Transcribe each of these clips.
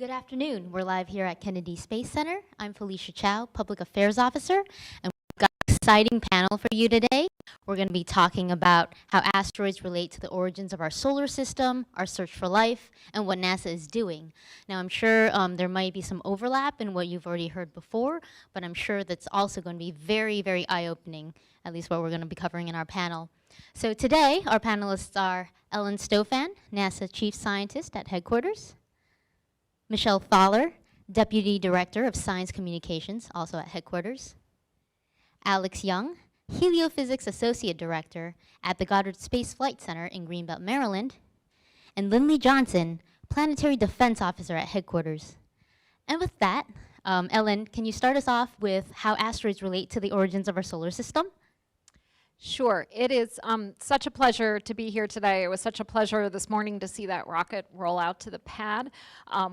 Good afternoon. We're live here at Kennedy Space Center. I'm Felicia Chow, Public Affairs Officer, and we've got an exciting panel for you today. We're going to be talking about how asteroids relate to the origins of our solar system, our search for life, and what NASA is doing. Now, I'm sure there might be some overlap in what you've already heard before, but I'm sure that's also going to be very, very eye-opening, at least what we're going to be covering in our panel. So today, our panelists are Ellen Stofan, NASA Chief Scientist at Headquarters; Michelle Thaler, Deputy Director of Science Communications, also at Headquarters; Alex Young, Heliophysics Associate Director at the Goddard Space Flight Center in Greenbelt, Maryland; and Lindley Johnson, Planetary Defense Officer at Headquarters. And with that, Ellen, can you start us off with how asteroids relate to the origins of our solar system? Sure. It is such a pleasure to be here today. It was such a pleasure this morning to see that rocket roll out to the pad.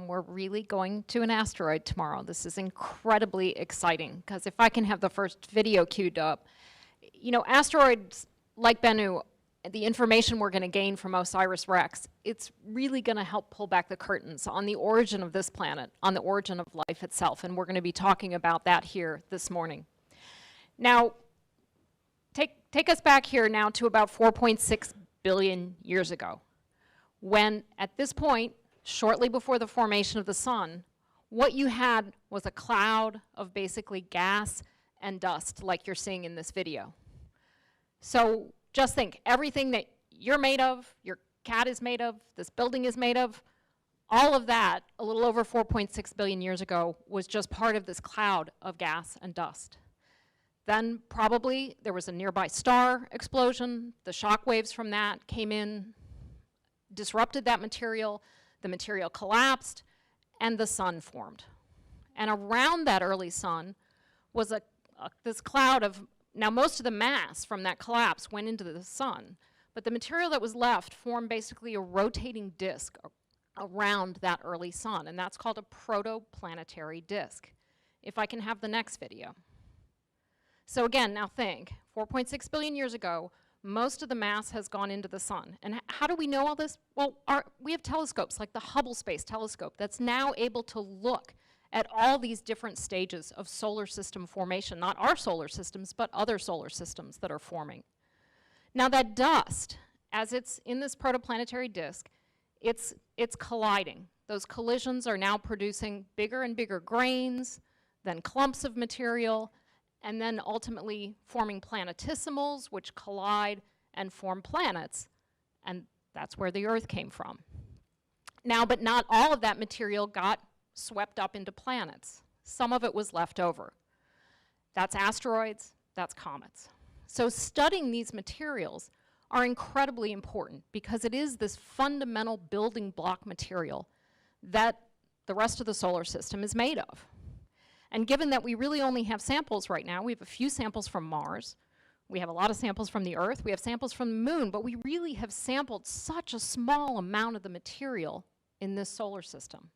We're really going to an asteroid tomorrow. This is incredibly exciting because if I can have the first video queued up, you know, asteroids like Bennu, the information we're going to gain from OSIRIS-REx, it's really going to help pull back the curtains on the origin of this planet, on the origin of life itself, and we're going to be talking about that here this morning. Now, Take us back here now to about 4.6 billion years ago, when at this point, shortly before the formation of the sun, what you had was a cloud of basically gas and dust like you're seeing in this video. So just think, everything that you're made of, your cat is made of, this building is made of, all of that, a little over 4.6 billion years ago, was just part of this cloud of gas and dust. Then probably there was a nearby star explosion. The shock waves from that came in, disrupted that material. The material collapsed, and the sun formed. And around that early sun was this cloud of, now most of the mass from that collapse went into the sun, but the material that was left formed basically a rotating disk around that early sun, and that's called a protoplanetary disk. If I can have the next video. So again, now think, 4.6 billion years ago, most of the mass has gone into the sun. And how do we know all this? Well, we have telescopes like the Hubble Space Telescope that's now able to look at all these different stages of solar system formation, not our solar systems, but other solar systems that are forming. Now that dust, as it's in this protoplanetary disk, it's colliding. Those collisions are now producing bigger and bigger grains, then clumps of material, and then ultimately forming planetesimals, which collide and form planets, and that's where the Earth came from. Now, but not all of that material got swept up into planets. Some of it was left over. That's asteroids, that's comets. So studying these materials are incredibly important because it is this fundamental building block material that the rest of the solar system is made of. And given that we really only have samples right now, we have a few samples from Mars, we have a lot of samples from the Earth, we have samples from the Moon, but we really have sampled such a small amount of the material in this solar system.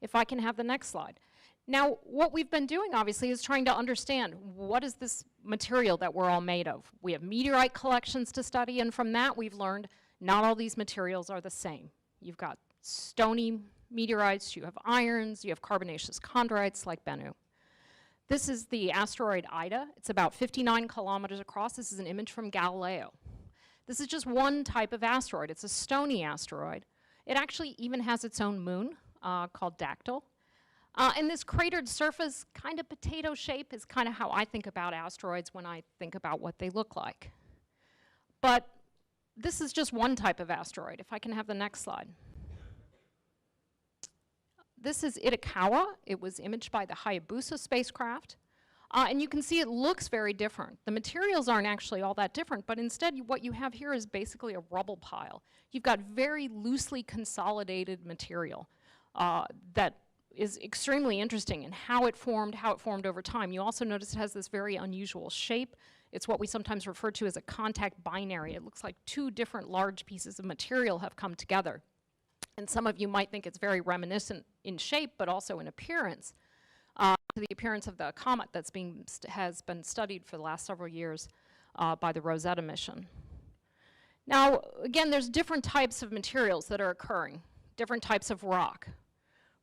If I can have the next slide. Now, what we've been doing, obviously, is trying to understand what is this material that we're all made of. We have meteorite collections to study, and from that we've learned not all these materials are the same. You've got stony meteorites, you have irons, you have carbonaceous chondrites like Bennu. This is the asteroid Ida. It's about 59 kilometers across. This is an image from Galileo. This is just one type of asteroid. It's a stony asteroid. It actually even has its own moon called Dactyl. And this cratered surface, kind of potato shape, is kind of how I think about asteroids when I think about what they look like. But this is just one type of asteroid. If I can have the next slide. This is Itokawa. It was imaged by the Hayabusa spacecraft. And you can see it looks very different. The materials aren't actually all that different, but instead what you have here is basically a rubble pile. You've got very loosely consolidated material that is extremely interesting in how it formed over time. You also notice it has this very unusual shape. It's what we sometimes refer to as a contact binary. It looks like two different large pieces of material have come together. And some of you might think it's very reminiscent in shape, but also in appearance, to the appearance of the comet that's has been studied for the last several years by the Rosetta mission. Now, again, there's different types of materials that are occurring, different types of rock.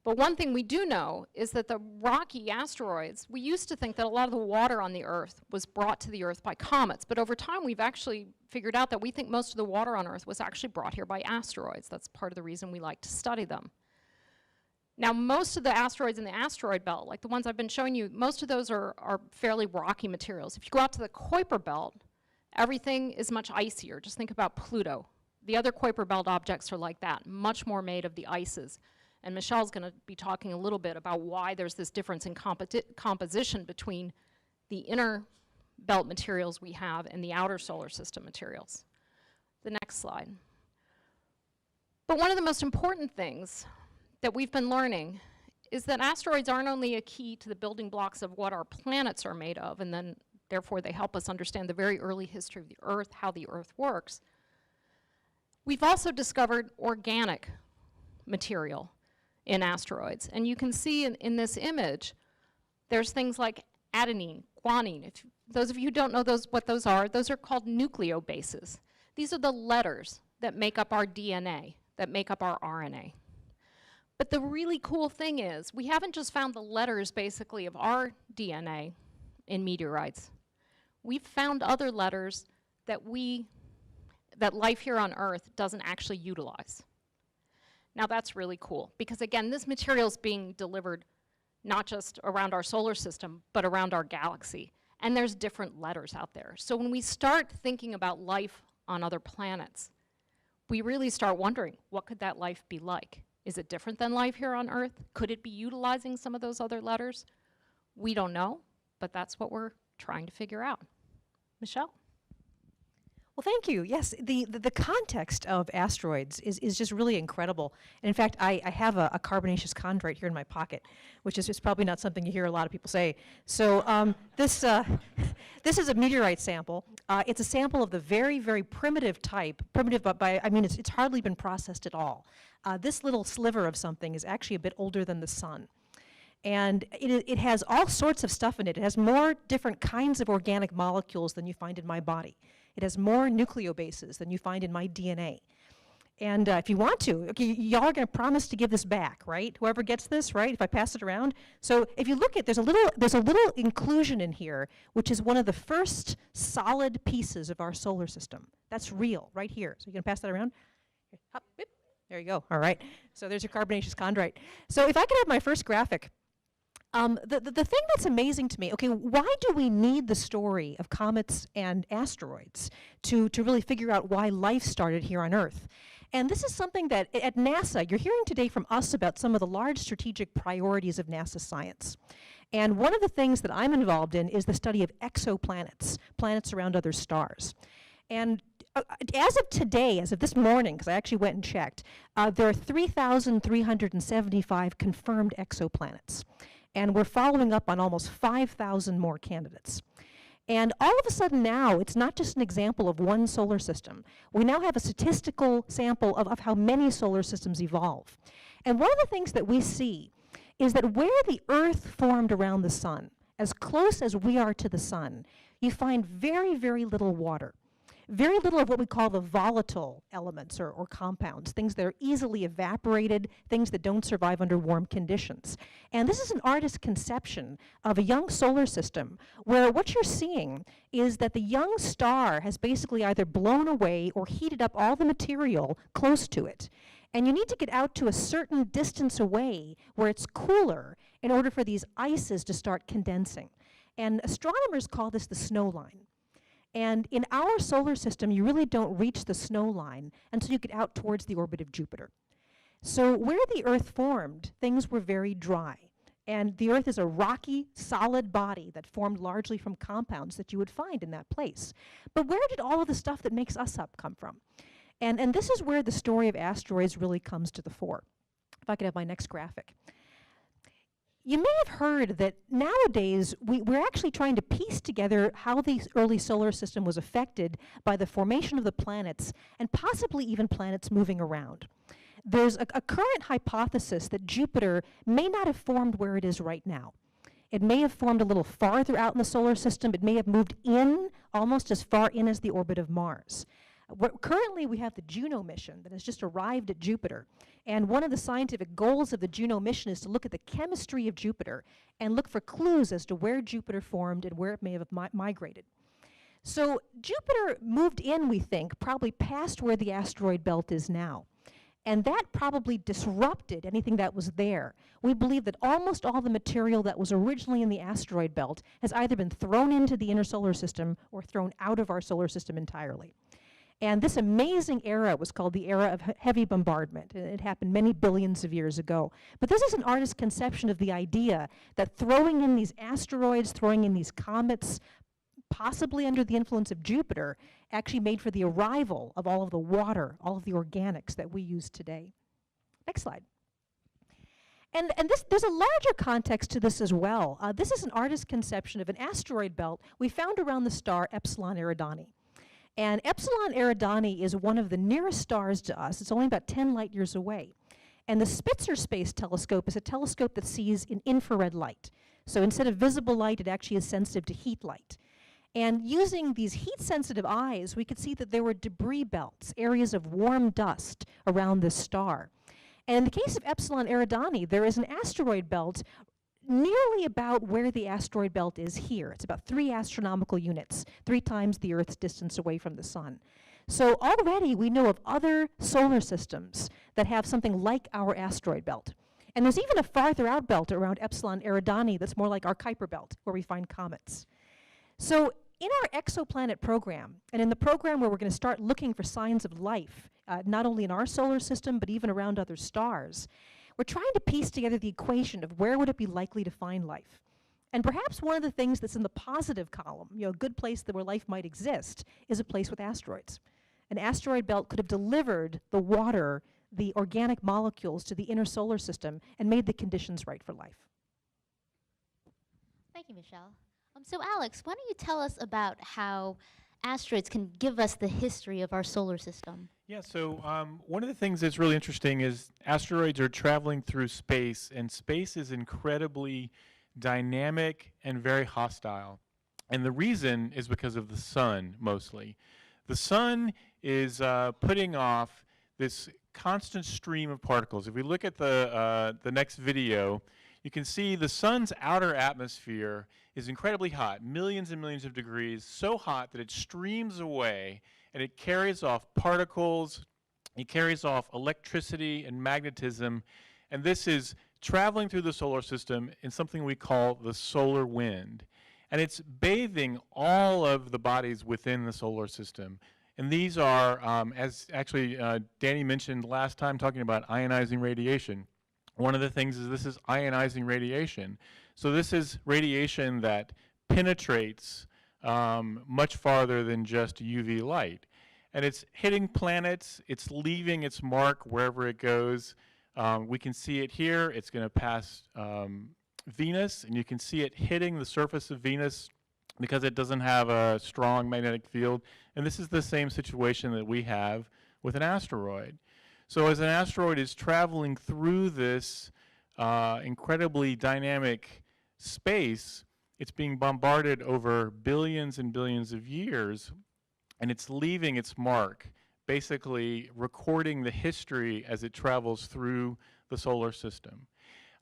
But one thing we do know is that the rocky asteroids, we used to think that a lot of the water on the Earth was brought to the Earth by comets, but over time we've actually figured out that we think most of the water on Earth was actually brought here by asteroids. That's part of the reason we like to study them. Now, most of the asteroids in the asteroid belt, like the ones I've been showing you, most of those are fairly rocky materials. If you go out to the Kuiper belt, everything is much icier. Just think about Pluto. The other Kuiper belt objects are like that, much more made of the ices. And Michelle's going to be talking a little bit about why there's this difference in composition between the inner belt materials we have and the outer solar system materials. The next slide. But one of the most important things that we've been learning is that asteroids aren't only a key to the building blocks of what our planets are made of, and then therefore they help us understand the very early history of the Earth, how the Earth works. We've also discovered organic material in asteroids. And you can see in this image, there's things like adenine, guanine. If those of you who don't know what those are called nucleobases. These are the letters that make up our DNA, that make up our RNA. But the really cool thing is, we haven't just found the letters basically of our DNA in meteorites. We've found other letters that life here on Earth doesn't actually utilize. Now that's really cool, because again, this material is being delivered not just around our solar system, but around our galaxy. And there's different letters out there. So when we start thinking about life on other planets, we really start wondering, what could that life be like? Is it different than life here on Earth? Could it be utilizing some of those other letters? We don't know, but that's what we're trying to figure out. Michelle? Well, thank you. Yes, the context of asteroids is just really incredible. And in fact, I have a carbonaceous chondrite here in my pocket, which is just probably not something you hear a lot of people say. So this is a meteorite sample. It's a sample of the very, very primitive type. Primitive, but I mean, it's hardly been processed at all. This little sliver of something is actually a bit older than the sun. And it has all sorts of stuff in it. It has more different kinds of organic molecules than you find in my body. It has more nucleobases than you find in my DNA. And if you want to, okay, y'all are going to promise to give this back, right? Whoever gets this, right? If I pass it around. So if you look at, there's a little inclusion in here, which is one of the first solid pieces of our solar system. That's real, right here. So you can pass that around. Here, hop, beep. There you go. All right. So there's your carbonaceous chondrite. So if I could have my first graphic. The thing that's amazing to me, okay, why do we need the story of comets and asteroids to really figure out why life started here on Earth? And this is something that at NASA, you're hearing today from us about some of the large strategic priorities of NASA science. And one of the things that I'm involved in is the study of exoplanets, planets around other stars. And as of today, as of this morning, because I actually went and checked, there are 3,375 confirmed exoplanets. And we're following up on almost 5,000 more candidates. And all of a sudden now, it's not just an example of one solar system. We now have a statistical sample of how many solar systems evolve. And one of the things that we see is that where the Earth formed around the sun, as close as we are to the sun, you find very, very little water. Very little of what we call the volatile elements or compounds, things that are easily evaporated, things that don't survive under warm conditions. And this is an artist's conception of a young solar system where what you're seeing is that the young star has basically either blown away or heated up all the material close to it. And you need to get out to a certain distance away where it's cooler in order for these ices to start condensing. And astronomers call this the snow line. And in our solar system, you really don't reach the snow line until you get out towards the orbit of Jupiter. So where the Earth formed, things were very dry. And the Earth is a rocky, solid body that formed largely from compounds that you would find in that place. But where did all of the stuff that makes us up come from? And this is where the story of asteroids really comes to the fore. If I could have my next graphic. You may have heard that nowadays we're actually trying to piece together how the early solar system was affected by the formation of the planets and possibly even planets moving around. There's a current hypothesis that Jupiter may not have formed where it is right now. It may have formed a little farther out in the solar system. It may have moved in, almost as far in as the orbit of Mars. Currently, we have the Juno mission that has just arrived at Jupiter. And one of the scientific goals of the Juno mission is to look at the chemistry of Jupiter and look for clues as to where Jupiter formed and where it may have migrated. So Jupiter moved in, we think, probably past where the asteroid belt is now. And that probably disrupted anything that was there. We believe that almost all the material that was originally in the asteroid belt has either been thrown into the inner solar system or thrown out of our solar system entirely. And this amazing era was called the era of heavy bombardment. It happened many billions of years ago. But this is an artist's conception of the idea that throwing in these asteroids, throwing in these comets, possibly under the influence of Jupiter, actually made for the arrival of all of the water, all of the organics that we use today. Next slide. And there's a larger context to this as well. This is an artist's conception of an asteroid belt we found around the star Epsilon Eridani. And Epsilon Eridani is one of the nearest stars to us. It's only about 10 light years away. And the Spitzer Space Telescope is a telescope that sees in infrared light. So instead of visible light, it actually is sensitive to heat light. And using these heat-sensitive eyes, we could see that there were debris belts, areas of warm dust around this star. And in the case of Epsilon Eridani, there is an asteroid belt nearly about where the asteroid belt is here. It's about 3 astronomical units, 3 times the Earth's distance away from the sun. So already we know of other solar systems that have something like our asteroid belt. And there's even a farther out belt around Epsilon Eridani that's more like our Kuiper belt, where we find comets. So in our exoplanet program, and in the program where we're going to start looking for signs of life, not only in our solar system, but even around other stars, we're trying to piece together the equation of where would it be likely to find life. And perhaps one of the things that's in the positive column, a good place where life might exist, is a place with asteroids. An asteroid belt could have delivered the water, the organic molecules to the inner solar system and made the conditions right for life. Thank you, Michelle. So Alex, why don't you tell us about how asteroids can give us the history of our solar system? Yeah, so one of the things that's really interesting is asteroids are traveling through space, and space is incredibly dynamic and very hostile. And the reason is because of the sun, mostly. The sun is putting off this constant stream of particles. If we look at the next video, you can see the sun's outer atmosphere is incredibly hot, millions and millions of degrees, so hot that it streams away and it carries off particles, it carries off electricity and magnetism, and this is traveling through the solar system in something we call the solar wind. And it's bathing all of the bodies within the solar system. And these are, as actually Danny mentioned last time talking about ionizing radiation, one of the things is this is ionizing radiation. So this is radiation that penetrates much farther than just UV light. And it's hitting planets, it's leaving its mark wherever it goes. We can see it here, it's going to pass Venus, and you can see it hitting the surface of Venus because it doesn't have a strong magnetic field. And this is the same situation that we have with an asteroid. So as an asteroid is traveling through this incredibly dynamic space, it's being bombarded over billions and billions of years, and it's leaving its mark, basically recording the history as it travels through the solar system.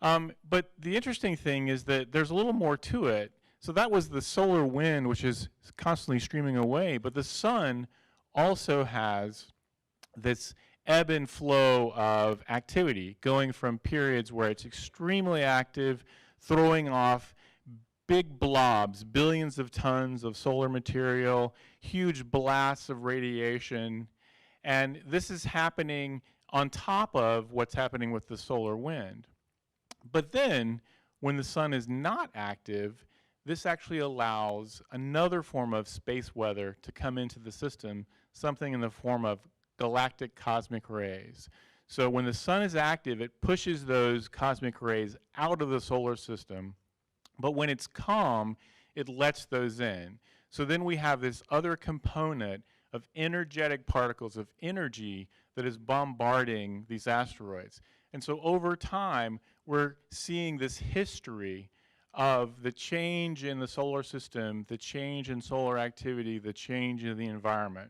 But the interesting thing is that there's a little more to it. So that was the solar wind, which is constantly streaming away, but the sun also has this ebb and flow of activity, going from periods where it's extremely active, throwing off big blobs, billions of tons of solar material, huge blasts of radiation, and this is happening on top of what's happening with the solar wind. But then, when the sun is not active, this actually allows another form of space weather to come into the system, something in the form of galactic cosmic rays. So when the sun is active, it pushes those cosmic rays out of the solar system, but when it's calm, it lets those in. So then we have this other component of energetic particles of energy that is bombarding these asteroids. And so over time, we're seeing this history of the change in the solar system, the change in solar activity, the change in the environment.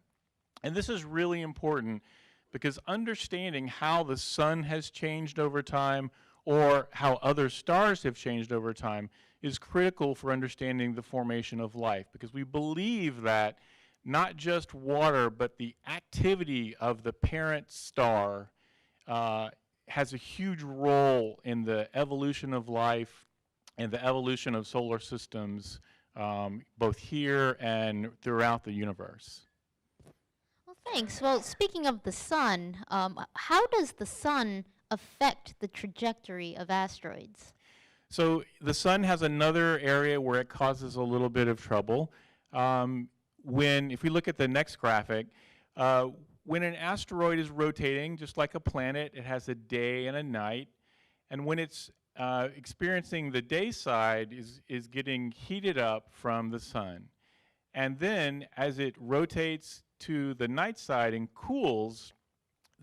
And this is really important because understanding how the sun has changed over time or how other stars have changed over time is critical for understanding the formation of life, because we believe that not just water, but the activity of the parent star has a huge role in the evolution of life and the evolution of solar systems, both here and throughout the universe. Well, thanks. Well, speaking of the sun, how does the sun affect the trajectory of asteroids? So the sun has another area where it causes a little bit of trouble. If we look at the next graphic, when an asteroid is rotating, just like a planet, it has a day and a night. And when it's experiencing the day side is getting heated up from the sun. And then as it rotates to the night side and cools,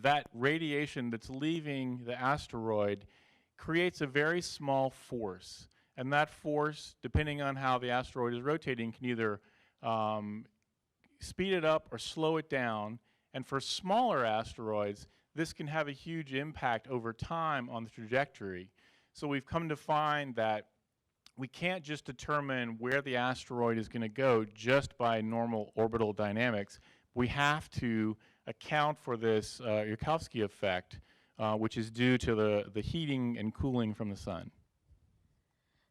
that radiation that's leaving the asteroid creates a very small force. And that force, depending on how the asteroid is rotating, can either speed it up or slow it down. And for smaller asteroids, this can have a huge impact over time on the trajectory. So we've come to find that we can't just determine where the asteroid is going to go just by normal orbital dynamics. We have to account for this Yarkovsky effect, which is due to the heating and cooling from the sun.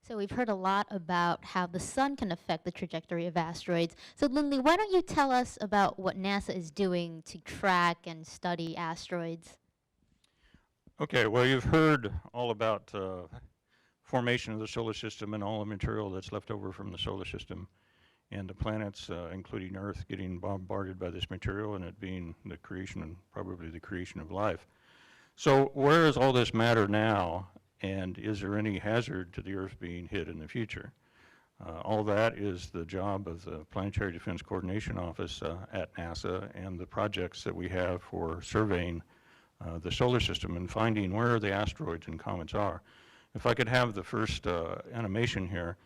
So we've heard a lot about how the sun can affect the trajectory of asteroids. So Lindley, why don't you tell us about what NASA is doing to track and study asteroids? Okay, well, you've heard all about formation of the solar system and all the material that's left over from the solar system, and the planets, including Earth, getting bombarded by this material and it being the creation, and probably the creation of life. So where is all this matter now, and is there any hazard to the Earth being hit in the future? All that is the job of the Planetary Defense Coordination Office at NASA and the projects that we have for surveying the solar system and finding where the asteroids and comets are. If I could have the first animation here.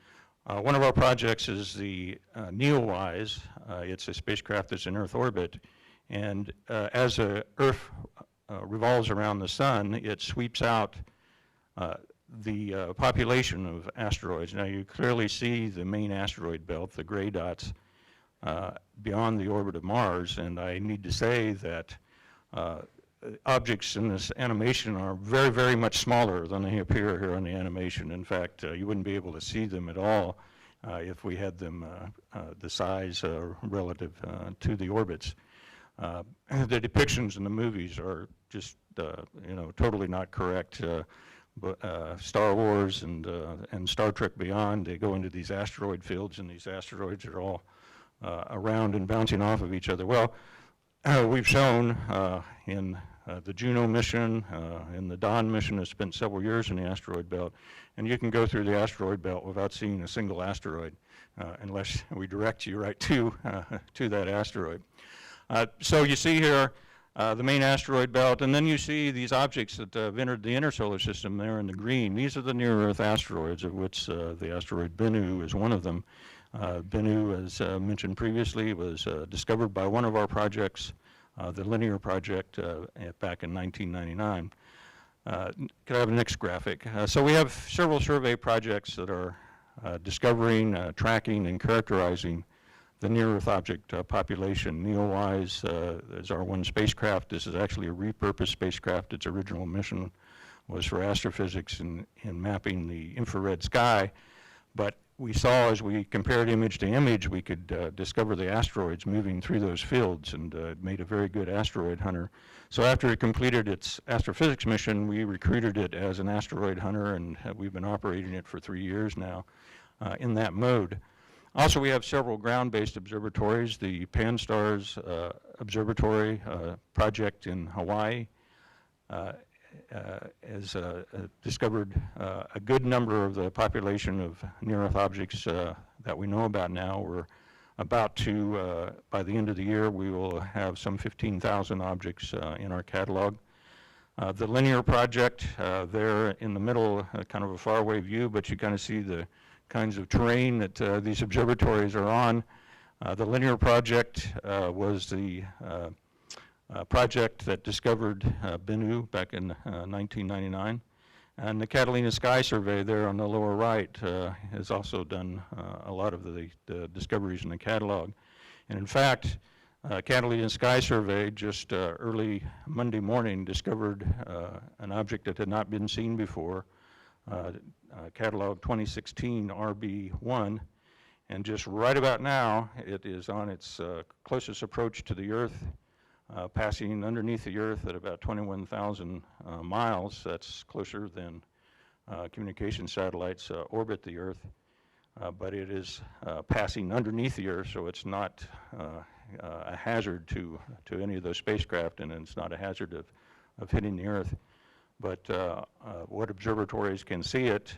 One of our projects is the NEOWISE. It's a spacecraft that's in Earth orbit, and as Earth revolves around the sun, it sweeps out the population of asteroids. Now you clearly see the main asteroid belt, the gray dots, beyond the orbit of Mars, and I need to say that objects in this animation are very, very much smaller than they appear here on the animation. In fact, you wouldn't be able to see them at all if we had them the size relative to the orbits. The depictions in the movies are just, totally not correct. Star Wars and Star Trek Beyond, they go into these asteroid fields, and these asteroids are all around and bouncing off of each other. Well, we've shown in the Juno mission, in the Dawn mission, has spent several years in the asteroid belt, and you can go through the asteroid belt without seeing a single asteroid unless we direct you right to that asteroid. So you see here the main asteroid belt, and then you see these objects that have entered the inner solar system there in the green. These are the near-Earth asteroids, of which the asteroid Bennu is one of them. Bennu, as mentioned previously, was discovered by one of our projects, the Linear project, back in 1999. Could I have the next graphic? So we have several survey projects that are discovering, tracking, and characterizing the near-Earth object population. NEOWISE is our one spacecraft. This is actually a repurposed spacecraft. Its original mission was for astrophysics and mapping the infrared sky. But we saw, as we compared image to image, we could discover the asteroids moving through those fields, and it made a very good asteroid hunter. So after it completed its astrophysics mission, we recruited it as an asteroid hunter, and we've been operating it for 3 years now in that mode. Also, we have several ground-based observatories. The Pan-STARRS Observatory project in Hawaii has discovered a good number of the population of near-Earth objects that we know about now. We're about to, by the end of the year, we will have some 15,000 objects in our catalog. The Linear project, there in the middle, kind of a faraway view, but you kind of see the kinds of terrain that these observatories are on. The Linear project was the project that discovered Bennu back in 1999. And the Catalina Sky Survey there on the lower right has also done a lot of the discoveries in the catalog. And in fact, Catalina Sky Survey just early Monday morning discovered an object that had not been seen before, catalog 2016 RB1. And just right about now, it is on its closest approach to the Earth, passing underneath the Earth at about 21,000 miles. That's closer than communication satellites orbit the Earth. But it is passing underneath the Earth, so it's not a hazard to any of those spacecraft, and it's not a hazard of hitting the Earth. But what observatories can see it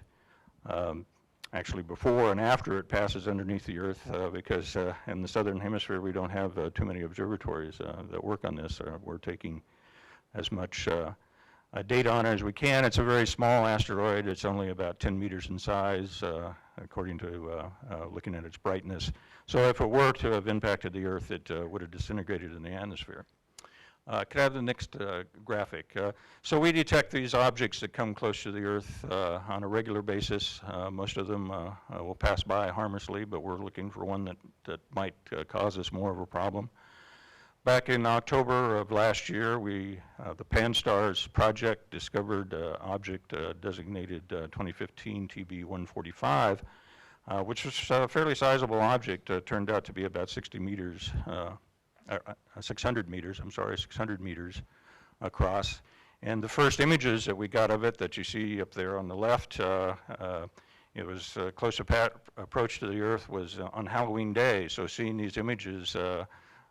actually before and after it passes underneath the Earth, because in the southern hemisphere we don't have too many observatories that work on this. We're taking as much data on it as we can. It's a very small asteroid. It's only about 10 meters in size, according to looking at its brightness. So if it were to have impacted the Earth, it would have disintegrated in the atmosphere. Could I have the next graphic? So we detect these objects that come close to the Earth on a regular basis. Most of them will pass by harmlessly, but we're looking for one that might cause us more of a problem. Back in October of last year, the Pan-STARRS project discovered an object designated 2015 TB145, which was a fairly sizable object. Turned out to be about 600 meters, 600 meters across. And the first images that we got of it that you see up there on the left, it was close approach to the Earth was on Halloween Day. So seeing these images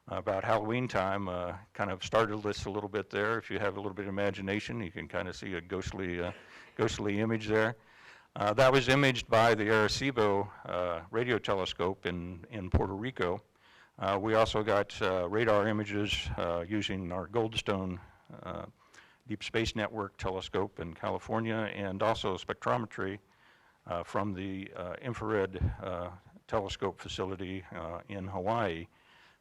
about Halloween time kind of startled us a little bit there. If you have a little bit of imagination, you can kind of see a ghostly image there. That was imaged by the Arecibo radio telescope in Puerto Rico. We also got radar images using our Goldstone Deep Space Network telescope in California, and also spectrometry from the infrared telescope facility in Hawaii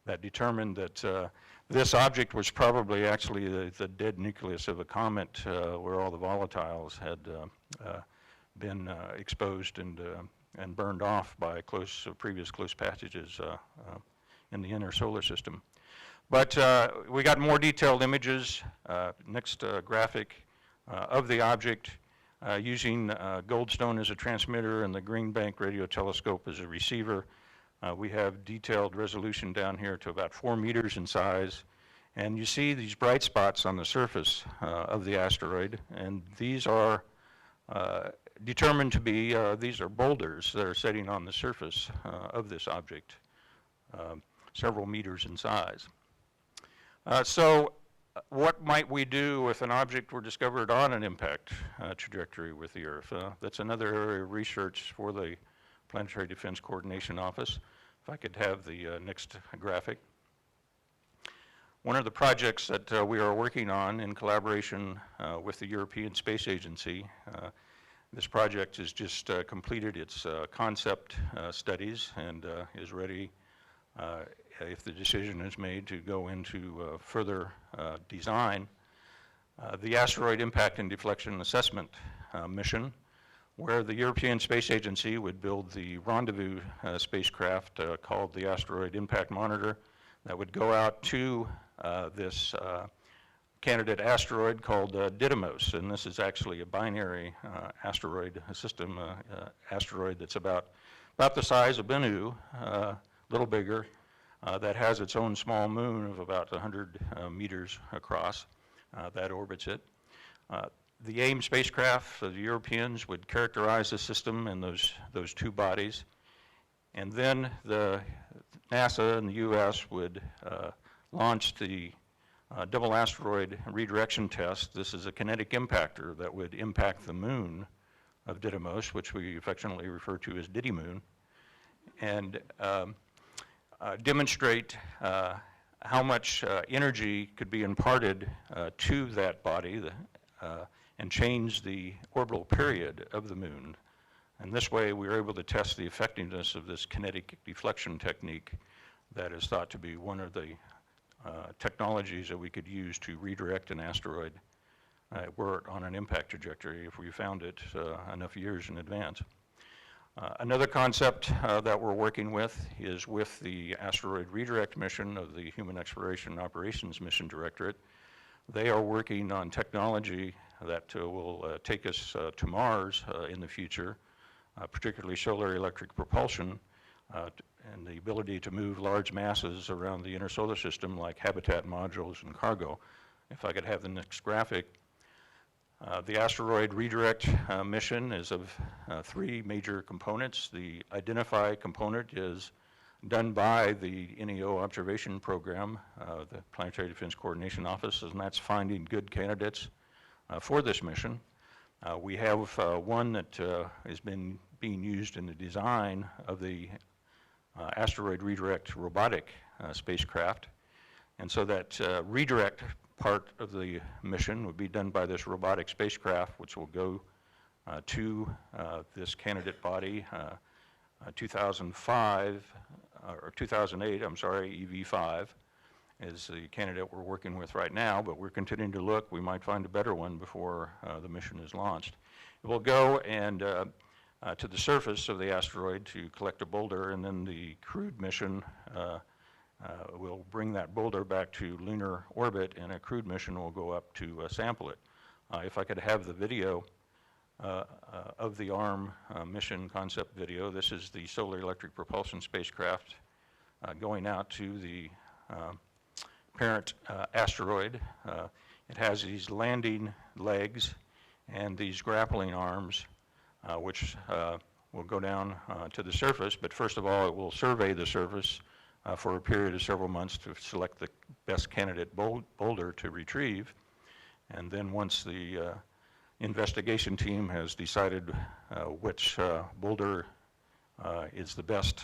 that determined that this object was probably actually the dead nucleus of a comet where all the volatiles had been exposed and burned off by previous close passages in the inner solar system. But we got more detailed images, next graphic, of the object using Goldstone as a transmitter and the Green Bank radio telescope as a receiver. We have detailed resolution down here to about 4 meters in size. And you see these bright spots on the surface of the asteroid, and these are determined to be, these are boulders that are sitting on the surface of this object, several meters in size. So what might we do if an object were discovered on an impact trajectory with the Earth? That's another area of research for the Planetary Defense Coordination Office. If I could have the next graphic. One of the projects that we are working on in collaboration with the European Space Agency, this project has just completed its concept studies and is ready, if the decision is made, to go into further design. The Asteroid Impact and Deflection Assessment mission, where the European Space Agency would build the rendezvous spacecraft called the Asteroid Impact Monitor that would go out to this candidate asteroid called Didymos. And this is actually a binary asteroid system, asteroid that's about the size of Bennu, a little bigger, that has its own small moon of about 100 meters across that orbits it. The AIM spacecraft, the Europeans, would characterize the system in those two bodies. And then the NASA and the US would launch the double asteroid redirection test. This is a kinetic impactor that would impact the moon of Didymos, which we affectionately refer to as Didymoon, and demonstrate how much energy could be imparted to that body and change the orbital period of the moon. And this way we were able to test the effectiveness of this kinetic deflection technique that is thought to be one of the technologies that we could use to redirect an asteroid were it on an impact trajectory if we found it enough years in advance. Another concept that we're working with is with the asteroid redirect mission of the Human Exploration and Operations Mission Directorate. They are working on technology that will take us to Mars in the future, particularly solar electric propulsion, and the ability to move large masses around the inner solar system like habitat modules and cargo. If I could have the next graphic. The asteroid redirect mission is of three major components. The identify component is done by the NEO observation program, the Planetary Defense Coordination Office, and that's finding good candidates for this mission. We have one that has been being used in the design of the asteroid redirect robotic spacecraft. And so that redirect part of the mission would be done by this robotic spacecraft, which will go to this candidate body 2005, or 2008, I'm sorry, EV5 is the candidate we're working with right now, but we're continuing to look. We might find a better one before the mission is launched. It will go and to the surface of the asteroid to collect a boulder, and then the crewed mission will bring that boulder back to lunar orbit, and a crewed mission will go up to sample it. If I could have the video of the ARM mission concept video. This is the solar electric propulsion spacecraft going out to the parent asteroid. It has these landing legs and these grappling arms, which will go down to the surface, but first of all it will survey the surface for a period of several months to select the best candidate boulder to retrieve. And then once the investigation team has decided which boulder is the best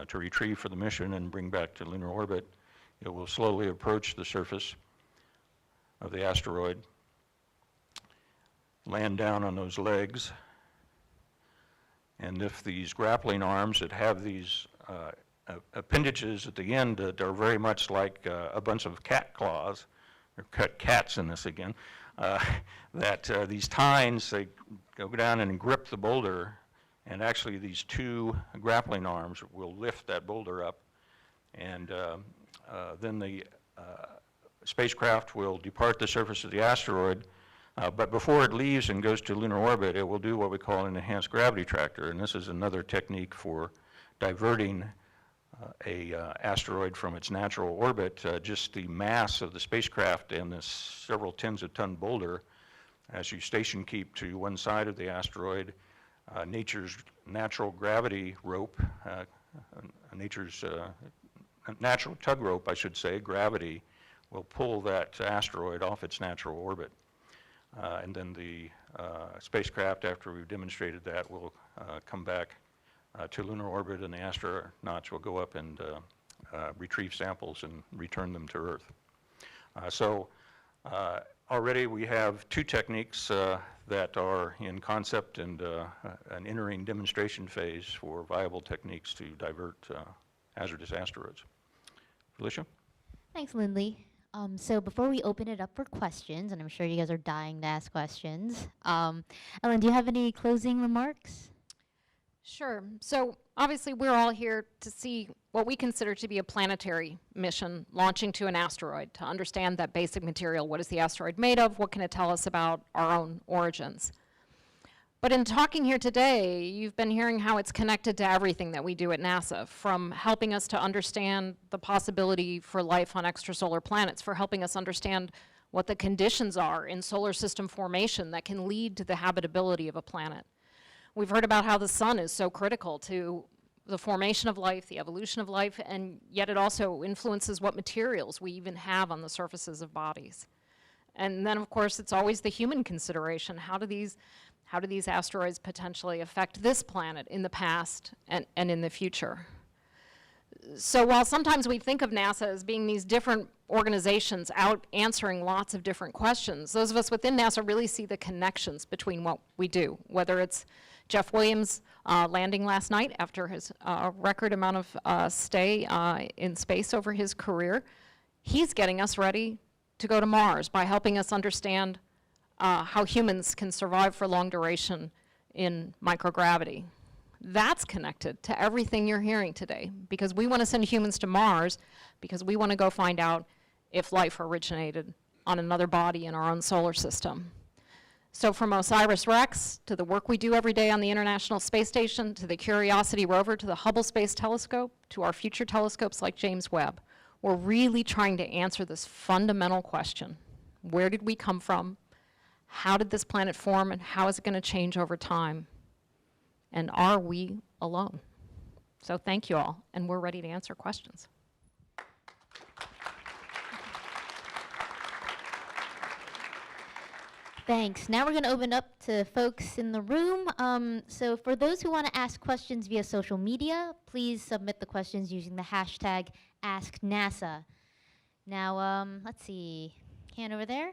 to retrieve for the mission and bring back to lunar orbit, it will slowly approach the surface of the asteroid, land down on those legs, and if these grappling arms that have these appendages at the end that are very much like a bunch of cat claws, or cut cats in this again, that these tines, they go down and grip the boulder, and actually these two grappling arms will lift that boulder up, and then the spacecraft will depart the surface of the asteroid, but before it leaves and goes to lunar orbit, it will do what we call an enhanced gravity tractor, and this is another technique for diverting a asteroid from its natural orbit. Just the mass of the spacecraft and this several tens of ton boulder, as you station keep to one side of the asteroid, nature's natural gravity rope, nature's natural tug rope, I should say, gravity, will pull that asteroid off its natural orbit. And then the spacecraft, after we've demonstrated that, will come back to lunar orbit, and the astronauts will go up and retrieve samples and return them to Earth. So already we have two techniques that are in concept and an entering demonstration phase for viable techniques to divert hazardous asteroids. Felicia? Thanks, Lindley. So before we open it up for questions, and I'm sure you guys are dying to ask questions, Ellen, do you have any closing remarks? Sure. So obviously we're all here to see what we consider to be a planetary mission launching to an asteroid, to understand that basic material. What is the asteroid made of? What can it tell us about our own origins? But in talking here today, you've been hearing how it's connected to everything that we do at NASA, from helping us to understand the possibility for life on extrasolar planets, for helping us understand what the conditions are in solar system formation that can lead to the habitability of a planet. We've heard about how the sun is so critical to the formation of life, the evolution of life, and yet it also influences what materials we even have on the surfaces of bodies. And then, of course, it's always the human consideration. How do these asteroids potentially affect this planet in the past and in the future? So while sometimes we think of NASA as being these different organizations out answering lots of different questions, those of us within NASA really see the connections between what we do, whether it's Jeff Williams landing last night after his record amount of stay in space over his career. He's getting us ready to go to Mars by helping us understand how humans can survive for long duration in microgravity. That's connected to everything you're hearing today, because we want to send humans to Mars because we want to go find out if life originated on another body in our own solar system. So from OSIRIS-REx to the work we do every day on the International Space Station, to the Curiosity rover, to the Hubble Space Telescope, to our future telescopes like James Webb, we're really trying to answer this fundamental question. Where did we come from? How did this planet form, and how is it going to change over time? And are we alone? So thank you all, and we're ready to answer questions. Thanks. Now we're going to open up to folks in the room. So for those who want to ask questions via social media, please submit the questions using the hashtag AskNASA. Now, let's see. Hand over there.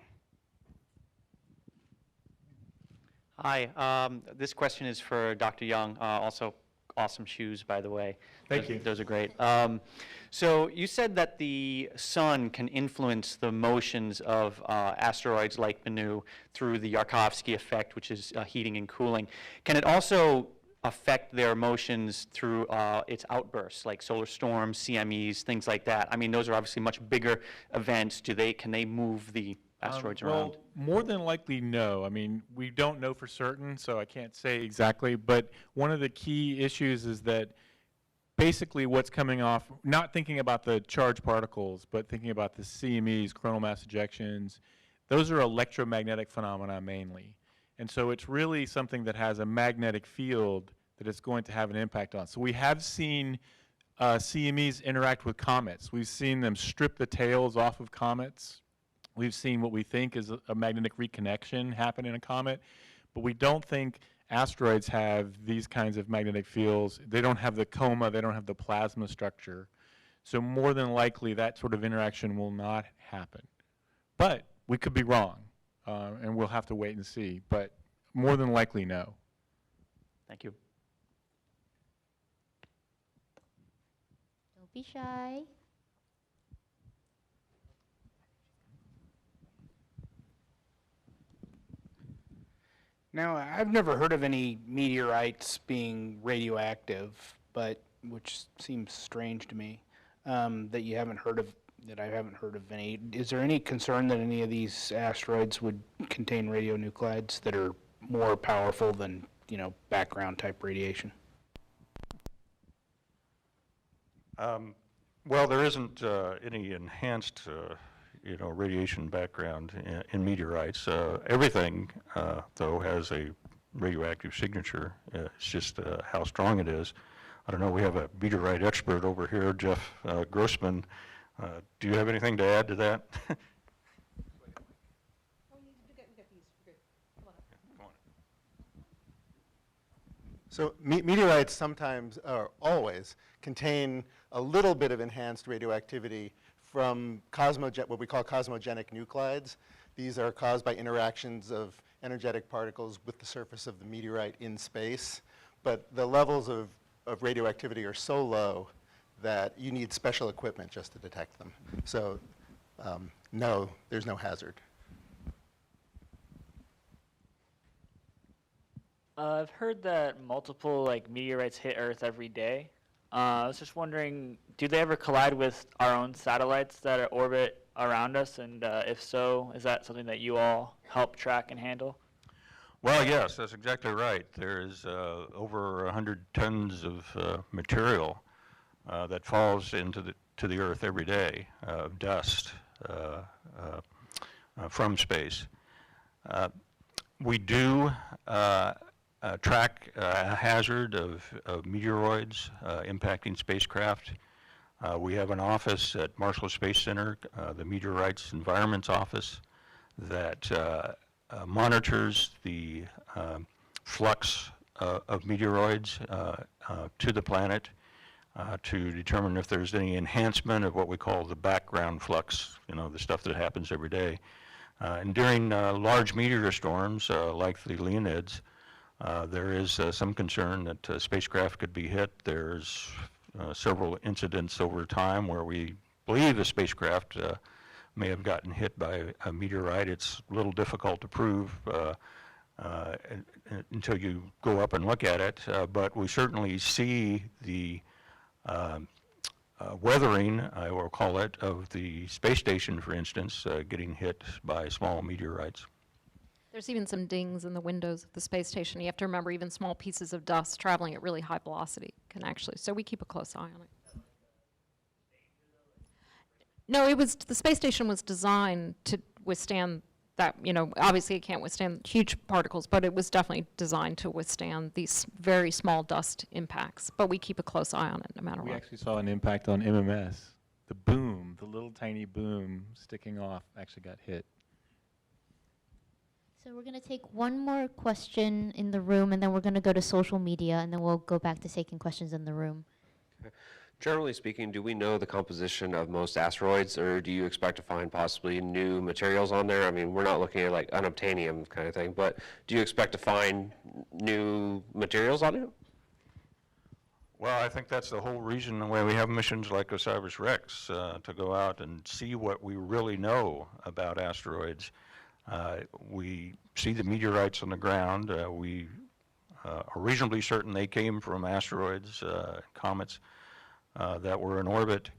Hi, this question is for Dr. Young. Also, awesome shoes, by the way. Thank you. Those are great. So you said that the sun can influence the motions of asteroids like Bennu through the Yarkovsky effect, which is heating and cooling. Can it also affect their motions through its outbursts, like solar storms, CMEs, things like that? I mean, those are obviously much bigger events. Can they move the asteroids around? Well, more than likely, no. I mean, we don't know for certain, so I can't say exactly. But one of the key issues is that basically what's coming off, not thinking about the charged particles, but thinking about the CMEs, coronal mass ejections, those are electromagnetic phenomena mainly. And so it's really something that has a magnetic field that it's going to have an impact on. So we have seen CMEs interact with comets. We've seen them strip the tails off of comets. We've seen what we think is a magnetic reconnection happen in a comet, but we don't think asteroids have these kinds of magnetic fields. They don't have the coma, they don't have the plasma structure. So more than likely that sort of interaction will not happen. But we could be wrong, and we'll have to wait and see, but more than likely, no. Thank you. Don't be shy. Now, I've never heard of any meteorites being radioactive, but which seems strange to me, that you haven't heard of, that I haven't heard of any. Is there any concern that any of these asteroids would contain radionuclides that are more powerful than, background type radiation? Well, there isn't any enhanced radiation background in meteorites. Everything, though, has a radioactive signature. It's just how strong it is. I don't know, we have a meteorite expert over here, Jeff Grossman. Do you have anything to add to that? So meteorites sometimes, or always, contain a little bit of enhanced radioactivity from what we call cosmogenic nuclides. These are caused by interactions of energetic particles with the surface of the meteorite in space. But the levels of radioactivity are so low that you need special equipment just to detect them. So no, there's no hazard. I've heard that multiple meteorites hit Earth every day. I was just wondering, do they ever collide with our own satellites that orbit around us? And if so, is that something that you all help track and handle? Well, yes, that's exactly right. There's over 100 tons of material that falls to the Earth every day, dust from space. We do track a hazard of meteoroids impacting spacecraft. We have an office at Marshall Space Center, the Meteorites Environments Office, that monitors the flux of meteoroids to the planet to determine if there's any enhancement of what we call the background flux, the stuff that happens every day. And during large meteor storms like the Leonids, There is some concern that spacecraft could be hit. There's several incidents over time where we believe a spacecraft may have gotten hit by a meteorite. It's a little difficult to prove until you go up and look at it, but we certainly see the weathering, I will call it, of the space station, for instance, getting hit by small meteorites. There's even some dings in the windows of the space station. You have to remember even small pieces of dust traveling at really high velocity can actually, so we keep a close eye on it. No, the space station was designed to withstand that, obviously it can't withstand huge particles, but it was definitely designed to withstand these very small dust impacts. But we keep a close eye on it no matter We what. actually saw an impact on MMS. The boom, the little tiny boom sticking off actually got hit. So we're going to take one more question in the room, and then we're going to go to social media, and then we'll go back to taking questions in the room. Generally speaking, do we know the composition of most asteroids, or do you expect to find possibly new materials on there? I mean, we're not looking at like unobtainium kind of thing, but do you expect to find new materials on it? Well, I think that's the whole reason why we have missions like OSIRIS-REx to go out and see what we really know about asteroids. We see the meteorites on the ground. We are reasonably certain they came from asteroids, comets that were in orbit.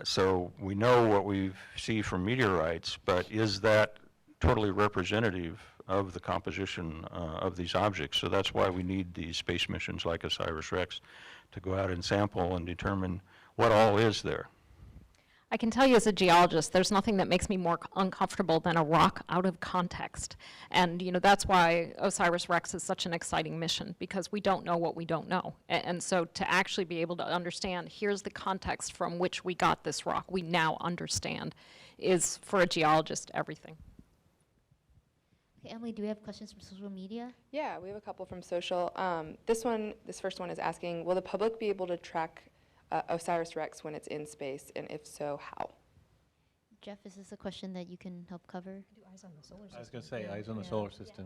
So we know what we see from meteorites, but is that totally representative of the composition of these objects? So that's why we need these space missions like OSIRIS-REx to go out and sample and determine what all is there. I can tell you as a geologist, there's nothing that makes me more uncomfortable than a rock out of context. And that's why OSIRIS-REx is such an exciting mission, because we don't know what we don't know. And so to actually be able to understand, here's the context from which we got this rock, we now understand, is for a geologist everything. Okay, Emily, do we have questions from social media? Yeah, we have a couple from social. This first one is asking, will the public be able to track OSIRIS-REx when it's in space, and if so, how? Jeff, is this a question that you can help cover? Do eyes on the solar system. I was going to say, eyes on the solar system.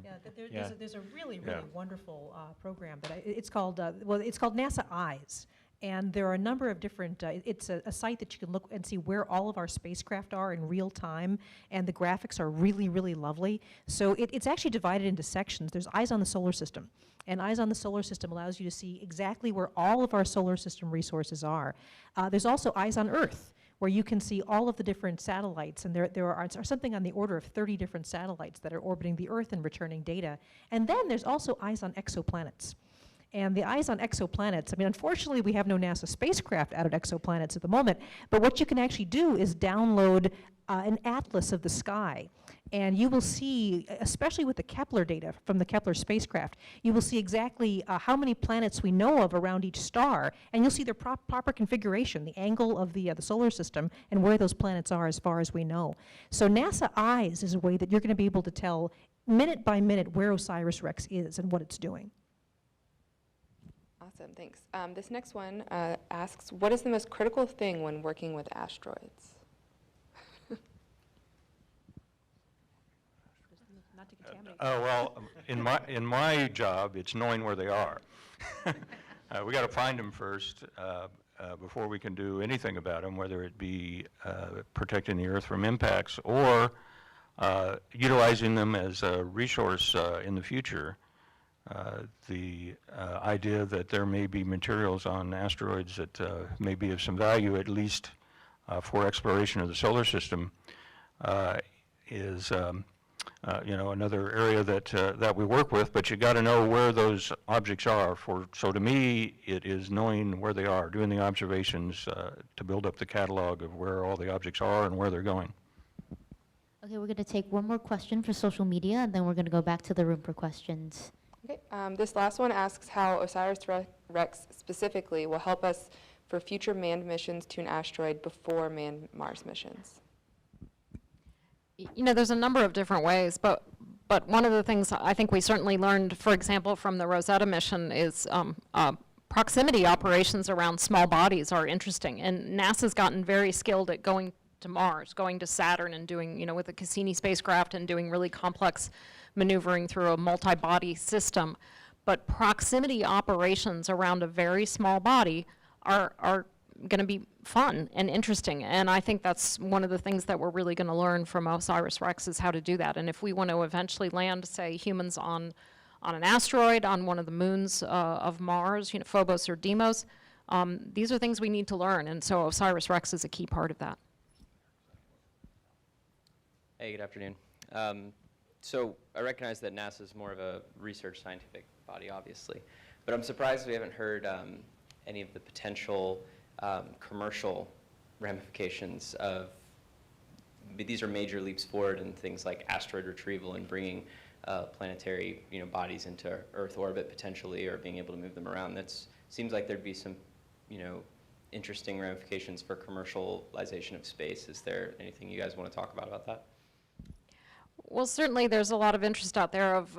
Yeah, there's a really Yeah. wonderful program that it's called it's called NASA Eyes, and there are a number of different. It's a site that you can look and see where all of our spacecraft are in real time, and the graphics are really lovely. So it's actually divided into sections. There's Eyes on the Solar System, and Eyes on the Solar System allows you to see exactly where all of our solar system resources are. There's also Eyes on Earth, where you can see all of the different satellites, and there are something on the order of 30 different satellites that are orbiting the Earth and returning data. And then there's also Eyes on Exoplanets. And the Eyes on Exoplanets, I mean, unfortunately, we have no NASA spacecraft out at exoplanets at the moment, but what you can actually do is download an atlas of the sky. And you will see, especially with the Kepler data from the Kepler spacecraft, you will see exactly how many planets we know of around each star, and you'll see their proper configuration, the angle of the solar system, and where those planets are as far as we know. So NASA Eyes is a way that you're going to be able to tell minute by minute where OSIRIS-REx is and what it's doing. Awesome, thanks. This next one asks, what is the most critical thing when working with asteroids? Not to contaminate. Well, in my job, it's knowing where they are. We got to find them first before we can do anything about them, whether it be protecting the Earth from impacts or utilizing them as a resource in the future. The idea that there may be materials on asteroids that may be of some value, at least for exploration of the solar system, is another area that we work with. But you got to know where those objects are. So to me, it is knowing where they are, doing the observations to build up the catalog of where all the objects are and where they're going. Okay, we're going to take one more question for social media, and then we're going to go back to the room for questions. Okay, this last one asks how OSIRIS-REx specifically will help us for future manned missions to an asteroid before manned Mars missions. There's a number of different ways, but one of the things I think we certainly learned, for example, from the Rosetta mission is proximity operations around small bodies are interesting, and NASA's gotten very skilled at going to Mars, going to Saturn and doing, with the Cassini spacecraft and doing really complex maneuvering through a multi-body system. But proximity operations around a very small body are going to be fun and interesting. And I think that's one of the things that we're really going to learn from OSIRIS-REx is how to do that. And if we want to eventually land, say, humans on an asteroid, on one of the moons of Mars, Phobos or Deimos, these are things we need to learn. And so OSIRIS-REx is a key part of that. Hey, good afternoon. So I recognize that NASA is more of a research scientific body, obviously, but I'm surprised we haven't heard any of the potential commercial ramifications of, these are major leaps forward in things like asteroid retrieval and bringing planetary bodies into Earth orbit potentially, or being able to move them around. That seems like there'd be some interesting ramifications for commercialization of space. Is there anything you guys want to talk about that? Well, certainly there's a lot of interest out there of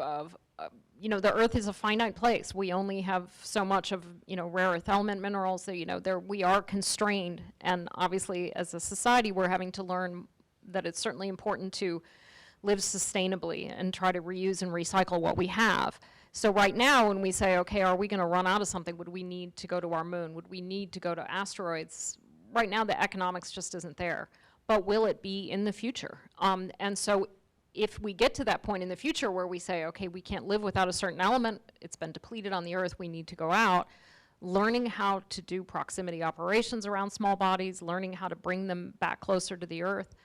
the Earth is a finite place. We only have so much of, rare earth element minerals that, we are constrained. And obviously, as a society, we're having to learn that it's certainly important to live sustainably and try to reuse and recycle what we have. So right now, when we say, okay, are we going to run out of something? Would we need to go to our moon? Would we need to go to asteroids? Right now, the economics just isn't there. But will it be in the future? And so if we get to that point in the future where we say, okay, we can't live without a certain element, it's been depleted on the Earth, we need to go out, learning how to do proximity operations around small bodies, learning how to bring them back closer to the Earth,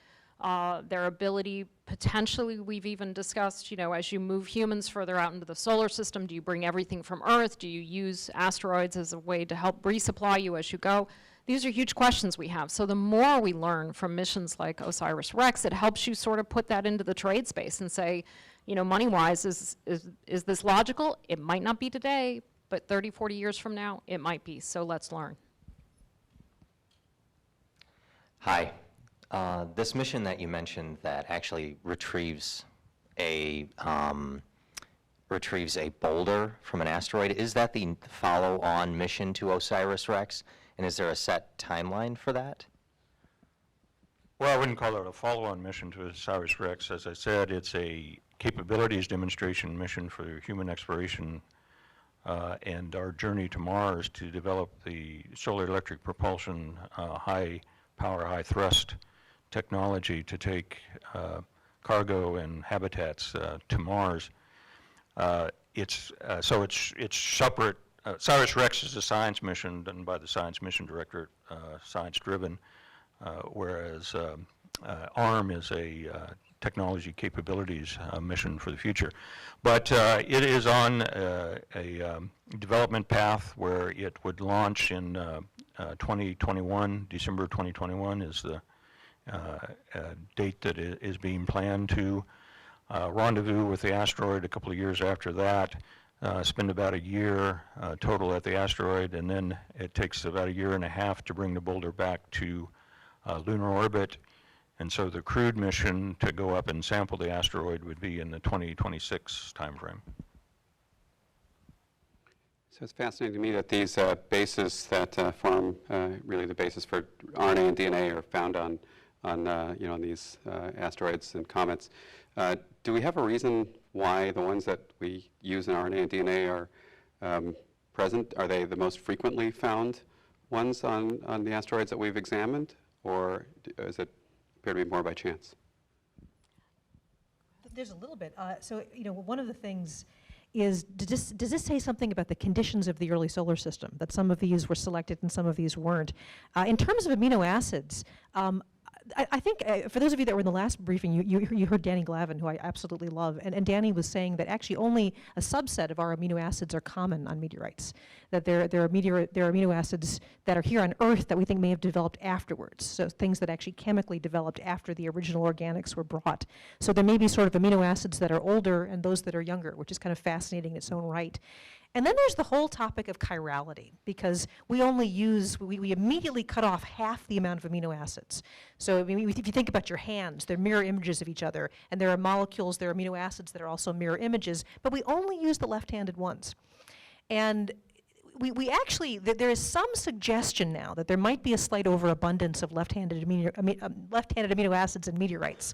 their ability, potentially we've even discussed, as you move humans further out into the solar system, do you bring everything from Earth? Do you use asteroids as a way to help resupply you as you go? These are huge questions we have. So the more we learn from missions like OSIRIS-REx, it helps you sort of put that into the trade space and say, money-wise, is this logical? It might not be today, but 30, 40 years from now, it might be. So let's learn. Hi. This mission that you mentioned that actually retrieves a boulder from an asteroid, is that the follow-on mission to OSIRIS-REx? And is there a set timeline for that? Well, I wouldn't call it a follow-on mission to OSIRIS-REx. As I said, it's a capabilities demonstration mission for human exploration and our journey to Mars to develop the solar electric propulsion high power, high thrust technology to take cargo and habitats to Mars. So it's separate. OSIRIS-REx is a science mission done by the Science Mission Directorate, science-driven, whereas ARM is a technology capabilities mission for the future. But it is on a development path where it would launch in 2021, December 2021 is the date that it is being planned to rendezvous with the asteroid a couple of years after that. Spend about a year total at the asteroid, and then it takes about a year and a half to bring the boulder back to lunar orbit. And so the crewed mission to go up and sample the asteroid would be in the 2026 timeframe. So it's fascinating to me that these bases that form really the basis for RNA and DNA are found on these asteroids and comets. Do we have a reason why the ones that we use in RNA and DNA are present? Are they the most frequently found ones on the asteroids that we've examined, or does it appear to be more by chance? There's a little bit. One of the things is, does this say something about the conditions of the early solar system, that some of these were selected and some of these weren't? In terms of amino acids, I think for those of you that were in the last briefing, you heard Danny Glavin, who I absolutely love, and Danny was saying that actually only a subset of our amino acids are common on meteorites, that there are amino acids that are here on Earth that we think may have developed afterwards, so things that actually chemically developed after the original organics were brought. So there may be sort of amino acids that are older and those that are younger, which is kind of fascinating in its own right. And then there's the whole topic of chirality, because we immediately cut off half the amount of amino acids. So if you think about your hands, they're mirror images of each other, and there are molecules, there are amino acids that are also mirror images, but we only use the left-handed ones. And we actually, there is some suggestion now that there might be a slight overabundance of left-handed amino acids in meteorites.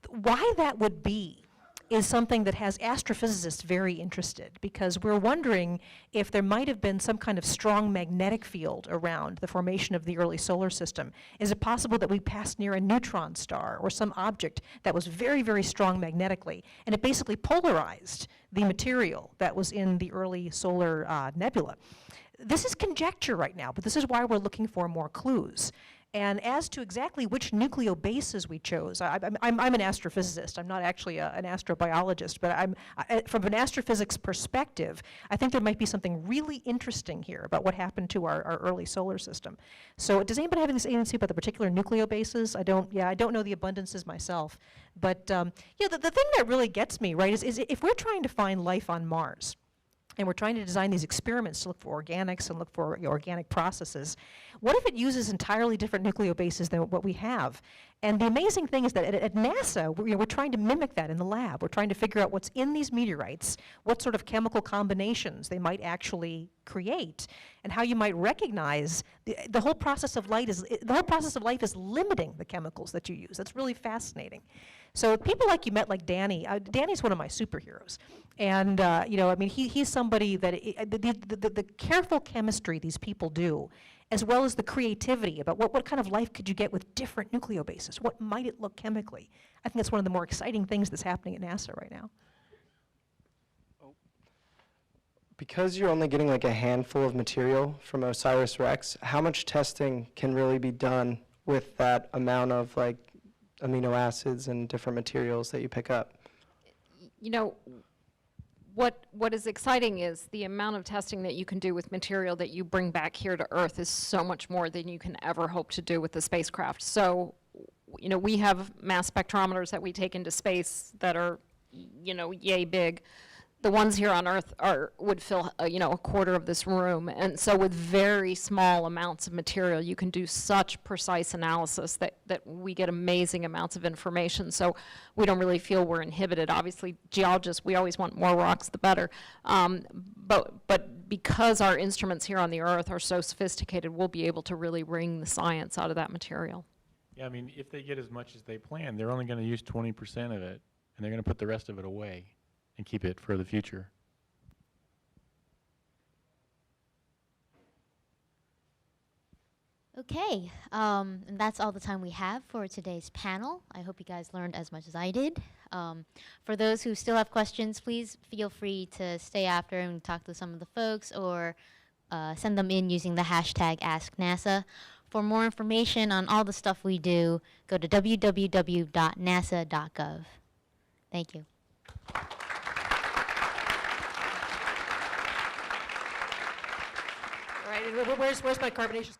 Why that would be is something that has astrophysicists very interested, because we're wondering if there might have been some kind of strong magnetic field around the formation of the early solar system. Is it possible that we passed near a neutron star or some object that was very, very strong magnetically, and it basically polarized the material that was in the early solar nebula? This is conjecture right now, but this is why we're looking for more clues. And as to exactly which nucleobases we chose, I'm an astrophysicist. I'm not actually an astrobiologist, but from an astrophysics perspective, I think there might be something really interesting here about what happened to our early solar system. So does anybody have anything to say about the particular nucleobases? I don't know the abundances myself. But the thing that really gets me, right, is if we're trying to find life on Mars, and we're trying to design these experiments to look for organics and look for organic processes, what if it uses entirely different nucleobases than what we have? And the amazing thing is that at NASA, we're trying to mimic that in the lab. We're trying to figure out what's in these meteorites, what sort of chemical combinations they might actually create, and how you might recognize the whole process of life is limiting the chemicals that you use. That's really fascinating. So people like you met, like Danny. Danny's one of my superheroes, and he's somebody that the careful chemistry these people do, as well as the creativity about what kind of life could you get with different nucleobases. What might it look chemically? I think that's one of the more exciting things that's happening at NASA right now. Because you're only getting like a handful of material from OSIRIS-REx, how much testing can really be done with that amount of like amino acids and different materials that you pick up? You know, what is exciting is the amount of testing that you can do with material that you bring back here to Earth is so much more than you can ever hope to do with the spacecraft. So, you know, we have mass spectrometers that we take into space that are, you know, yay big. The ones here on Earth would fill, a quarter of this room. And so with very small amounts of material, you can do such precise analysis that we get amazing amounts of information. So we don't really feel we're inhibited. Obviously, geologists, we always want more rocks, the better. But because our instruments here on the Earth are so sophisticated, we'll be able to really wring the science out of that material. Yeah, I mean, if they get as much as they plan, they're only going to use 20% of it, and they're going to put the rest of it away and keep it for the future. Okay, and that's all the time we have for today's panel. I hope you guys learned as much as I did. For those who still have questions, please feel free to stay after and talk to some of the folks, or send them in using the hashtag AskNASA. For more information on all the stuff we do, go to www.nasa.gov. Thank you. All right, and where's my carbonaceous